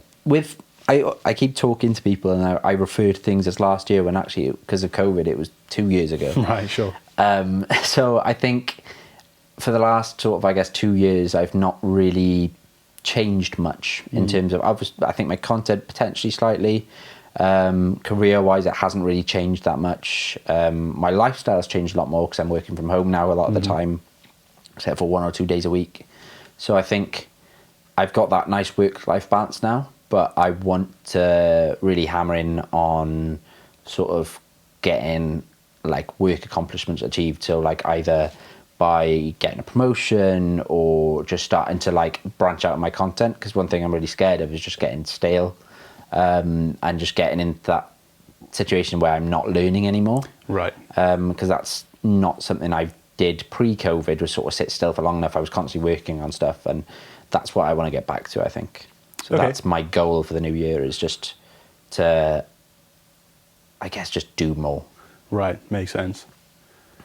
I keep talking to people and I refer to things as last year when actually, because of COVID, it was 2 years ago. Right, sure. So I think for the last sort of, I guess, 2 years, I've not really changed much in terms of, I think my content potentially slightly, career-wise, it hasn't really changed that much. My lifestyle has changed a lot more because I'm working from home now a lot of the time, except for 1 or 2 days a week. So I think I've got that nice work-life balance now, but I want to really hammer in on sort of getting like work accomplishments achieved. So like either by getting a promotion or just starting to like branch out of my content, because one thing I'm really scared of is just getting stale, and just getting into that situation where I'm not learning anymore. Right. Because that's not something I did pre-COVID, was sort of sit still for long enough. I was constantly working on stuff, and that's what I want to get back to, I think. So that's my goal for the new year, is just to, I guess, just do more. Right, makes sense.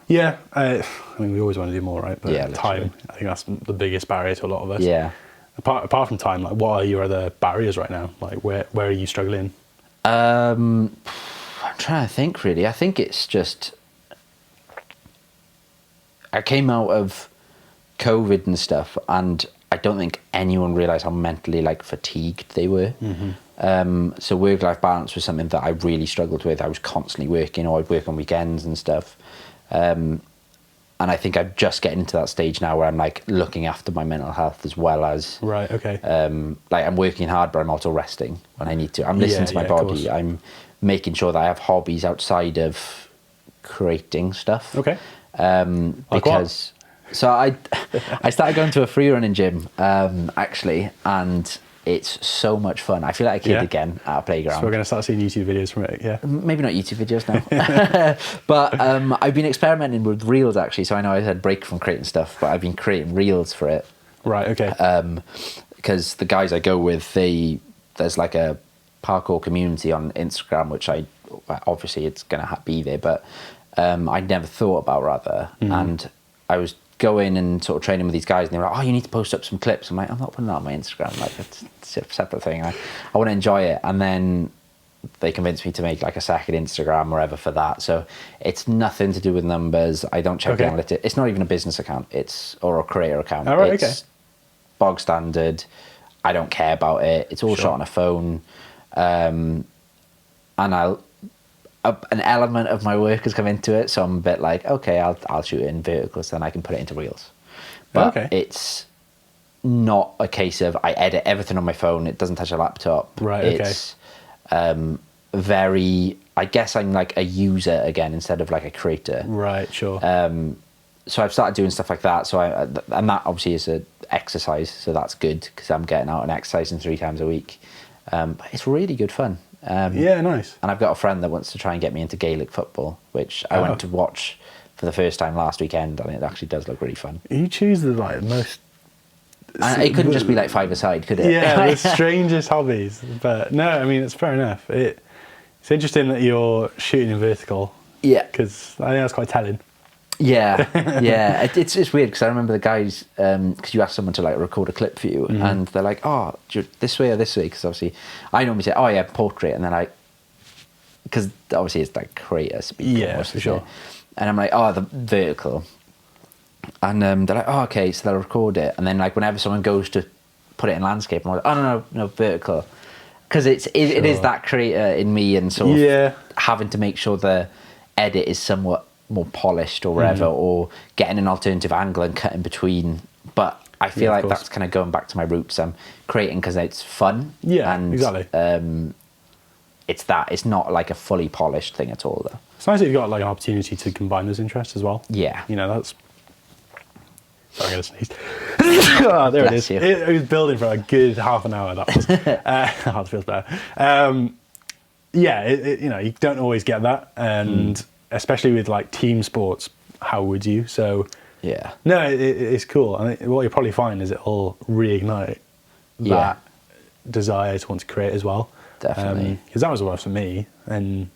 Yeah, I mean, we always want to do more, right? But Yeah, time, I think that's the biggest barrier to a lot of us. Yeah. Apart from time, like, what are your other barriers right now? Like, where are you struggling? I'm trying to think, really. I think it's just, I came out of COVID and stuff, and I don't think anyone realised how mentally like fatigued they were. So work-life balance was something that I really struggled with. I was constantly working, or I'd work on weekends and stuff. And I think I'm just getting into that stage now where I'm like looking after my mental health as well as Right, okay. like I'm working hard, but I'm also resting when I need to. I'm listening to my body. I'm making sure that I have hobbies outside of creating stuff. Okay. Because so I started going to a free running gym actually, and it's so much fun. I feel like a kid again at a playground. So we're going to start seeing YouTube videos from it, yeah? Maybe not YouTube videos now. But I've been experimenting with reels actually. So I know I had a break from creating stuff, but I've been creating reels for it. Right, okay. Because the guys I go with, there's like a parkour community on Instagram, which obviously it's going to be there, but I never thought about rather. And I was going and sort of training with these guys, and they were like, oh, you need to post up some clips. I'm like, I'm not putting that on my Instagram. Like, it's a separate thing. I want to enjoy it. And then they convinced me to make like a second Instagram or whatever for that. So it's nothing to do with numbers. I don't check the analytics. It's not even a business account. Or a creator account. All right, it's bog standard. I don't care about it. It's all shot on a phone. And an element of my work has come into it, so I'm a bit like, okay, I'll shoot it in vertical, so then I can put it into reels. But it's not a case of I edit everything on my phone. It doesn't touch a laptop. Right. It's very. I guess I'm like a user again instead of like a creator. Right. Sure. So I've started doing stuff like that. So and that obviously is an exercise, so that's good because I'm getting out and exercising 3 times a week. But it's really good fun. Yeah, nice. And I've got a friend that wants to try and get me into Gaelic football, which I went to watch for the first time last weekend, and it actually does look really fun. You choose the like most. And it couldn't just be like 5-a-side, could it? Yeah, the strangest hobbies. But no, I mean, it's fair enough. It's interesting that you're shooting in vertical Yeah. Because I think that's quite telling. Yeah, yeah. It's weird because I remember the guys, because you ask someone to like record a clip for you, and they're like, "Oh, this way or this way?" Because obviously, I normally say, "Oh yeah, portrait," and then because obviously it's like creator speak. Yeah, for sure. And I'm like, "Oh, the vertical," and they're like, "Oh, okay." So they'll record it, and then like whenever someone goes to put it in landscape, I'm like, "Oh no, vertical," because it is that creator in me, and sort of having to make sure the edit is somewhat more polished or whatever, or getting an alternative angle and cutting between. But I feel like that's kind of going back to my roots. I'm creating because it's fun. Yeah, and, exactly. It's not like a fully polished thing at all, though. It's nice that you've got like an opportunity to combine those interests as well. Yeah. You know, that's... Sorry, I'm going to sneeze. Oh, there Bless it is. It was building for a good half an hour, that was. Heart feels better. Yeah, you know, you don't always get that. And especially with like team sports, how would you? So yeah, no, it's cool. I think what you'll probably find is it'll reignite that desire to want to create as well. Definitely, because that was what it was for me. And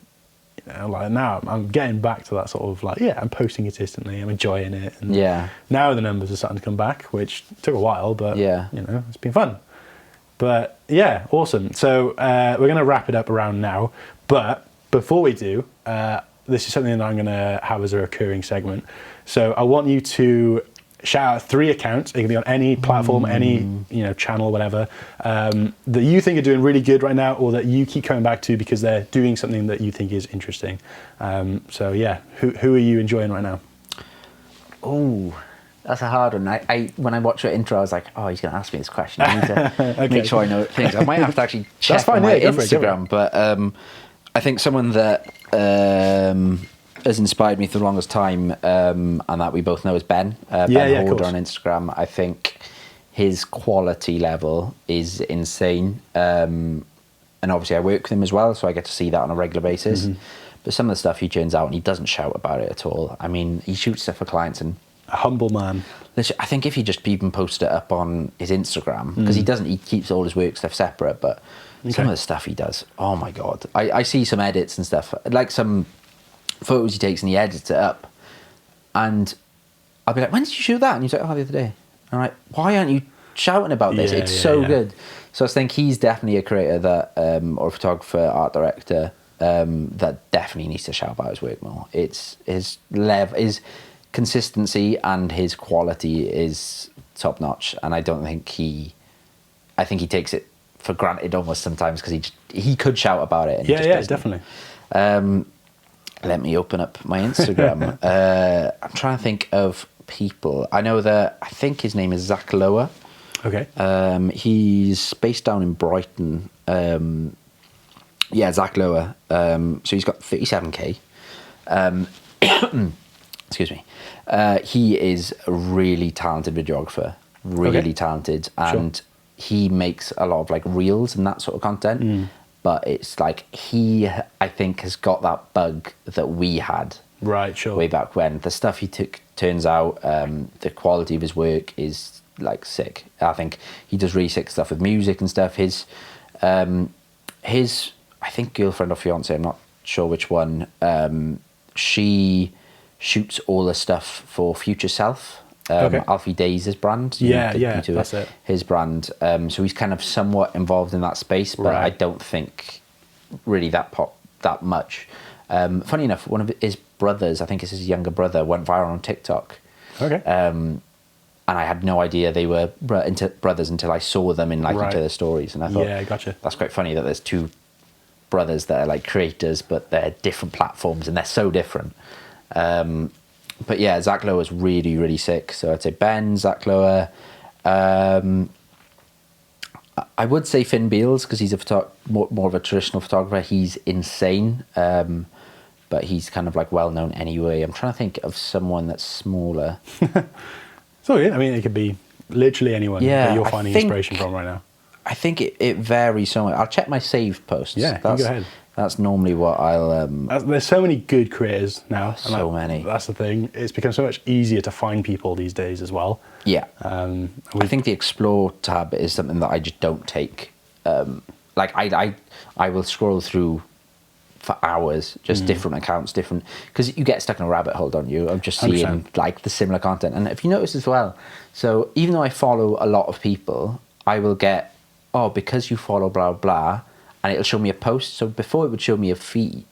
you know, like now I'm getting back to that sort of like, I'm posting consistently, I'm enjoying it, and now the numbers are starting to come back, which took a while, but you know, it's been fun. But yeah, awesome. So we're going to wrap it up around now, but before we do, this is something that I'm going to have as a recurring segment. So I want you to shout out 3 accounts. It can be on any platform, any channel, whatever, that you think are doing really good right now, or that you keep coming back to because they're doing something that you think is interesting. So yeah, who are you enjoying right now? Oh, that's a hard one. I when I watched your intro, I was like, oh, he's going to ask me this question. I need to make sure I know things. I might have to actually check on my Instagram, but I think someone that has inspired me for the longest time, and that we both know is Ben. Ben Holder on Instagram. I think his quality level is insane. And obviously I work with him as well, so I get to see that on a regular basis. But some of the stuff he churns out, and he doesn't shout about it at all. I mean, he shoots stuff for clients, and a humble man. I think if he just even posted it up on his Instagram, because he keeps all his work stuff separate, but some of the stuff he does, oh my God. I see some edits and stuff, like some photos he takes and he edits it up, and I'll be like, when did you shoot that? And he's like, oh, the other day. And I'm like, why aren't you shouting about this? It's so good. So I think he's definitely a creator that, or a photographer, art director, that definitely needs to shout about his work more. It's his consistency and his quality is top notch, and I think he takes it for granted almost sometimes, because he could shout about it. And he just doesn't. Definitely. Let me open up my Instagram. I'm trying to think of people. I know that I think his name is Zach Lower. Okay. He's based down in Brighton. Zach Lower. So he's got 37k. Excuse me. He is a really talented videographer. Really talented, and he makes a lot of like reels and that sort of content. But it's like I think, has got that bug that we had way back when. The stuff he turns out, the quality of his work is like sick. I think he does really sick stuff with music and stuff. His I think girlfriend or fiance, I'm not sure which one, she shoots all the stuff for Future Self. Alfie Days' brand. That's it. His brand. So he's kind of somewhat involved in that space, but I don't think really that much. Funny enough, one of his brothers, I think it's his younger brother, went viral on TikTok. And I had no idea they were brothers until I saw them in like each other's stories, and I thought, that's quite funny that there's 2 brothers that are like creators, but they're different platforms and they're so different. But yeah, Zach Lower is really, really sick. So I'd say Ben, Zach Lower. I would say Finn Beals, because he's more of a traditional photographer. He's insane, but he's kind of like well known anyway. I'm trying to think of someone that's smaller. So yeah, I mean, it could be literally anyone that you're finding inspiration from right now. I think it varies so much. I'll check my saved posts. Yeah, you go ahead. That's normally what I'll... There's so many good creators now. So many. That's the thing. It's become so much easier to find people these days as well. Yeah. I think the Explore tab is something that I just don't take. I will scroll through for hours, just different accounts, because you get stuck in a rabbit hole, don't you, of just seeing 100%. like the similar content. And if you notice as well, so even though I follow a lot of people, I will get, oh, because you follow blah blah, and it'll show me a post. So before it would show me a feed,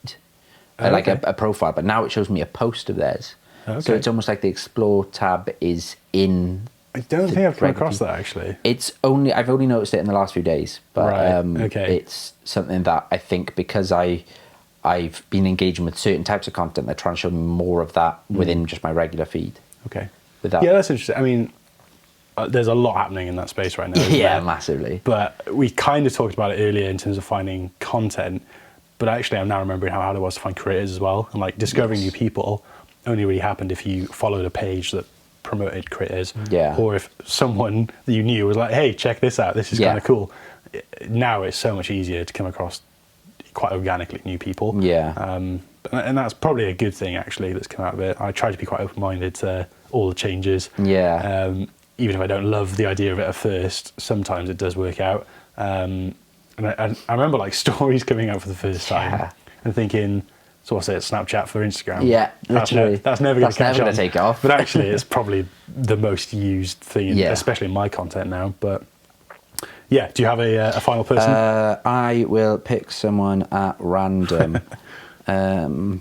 like a profile, but now it shows me a post of theirs. Okay. So it's almost like the explore tab is in. I don't think I've come across that actually. I've only noticed it in the last few days, but okay. It's something that I think because I've been engaging with certain types of content, they're trying to show me more of that within just my regular feed. Okay. Without, Yeah, that's interesting. I mean, there's a lot happening in that space right now. yeah, massively. But we kind of talked about it earlier in terms of finding content. But actually, I'm now remembering how hard it was to find creators as well. And like discovering new people only really happened if you followed a page that promoted creators. Yeah. Or if someone that you knew was like, hey, check this out. This is kind of cool. Now it's so much easier to come across quite organically new people. Yeah. And that's probably a good thing actually that's come out of it. I try to be quite open-minded to all the changes. Yeah. Even if I don't love the idea of it at first, sometimes it does work out. And I remember like stories coming out for the first time and thinking, so what's it, Snapchat for Instagram? Yeah, literally. That's never going to catch on. That's never going to take off. But actually, it's probably the most used thing, especially in my content now. But yeah, do you have a final person? I will pick someone at random. There's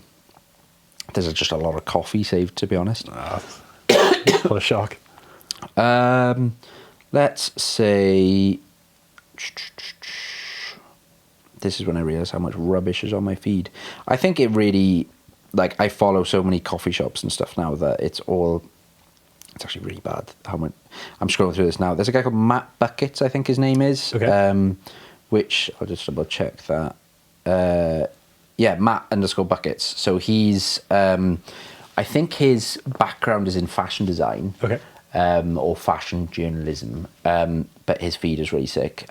just a lot of coffee saved, to be honest. What a shock. Let's say... This is when I realised how much rubbish is on my feed. I think it really... Like, I follow so many coffee shops and stuff now that it's actually really bad. How much... I'm scrolling through this now. There's a guy called Matt Buckets, I think his name is. Okay. Which... I'll just double check that. Yeah, Matt_Buckets. So he's... I think his background is in fashion design. Okay. Or fashion journalism. But his feed is really sick.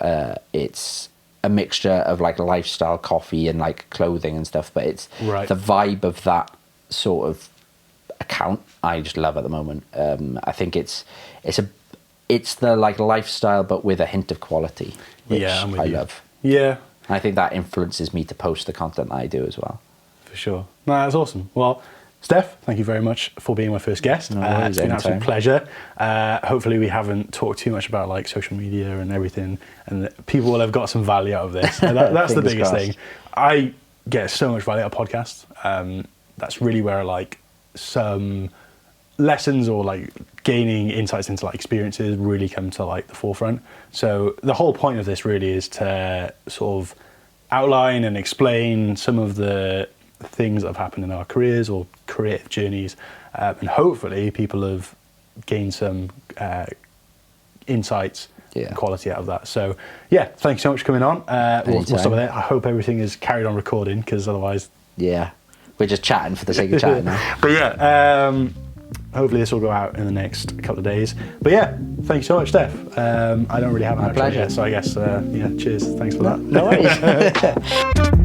It's a mixture of like lifestyle coffee and like clothing and stuff, but it's the vibe of that sort of account I just love at the moment. I think it's the like lifestyle but with a hint of quality, which I love. Yeah. And I think that influences me to post the content that I do as well. For sure. No, that's awesome. Well, Steff, thank you very much for being my first guest. No worries, it's been an absolute pleasure. Hopefully we haven't talked too much about like social media and everything, and people will have got some value out of this. That's the biggest thing. I get so much value out of podcasts. That's really where like some lessons or like gaining insights into like experiences really come to like the forefront. So the whole point of this really is to sort of outline and explain some of the things that have happened in our careers or creative journeys, and hopefully people have gained some insights and quality out of that. So yeah, thank you so much for coming on. We'll stop there. I hope everything is carried on recording, because otherwise we're just chatting for the sake of chatting now. But yeah, hopefully this will go out in the next couple of days. But yeah, thank you so much, Steff. I don't really have an outro yet, so I guess cheers, thanks for that. No worries.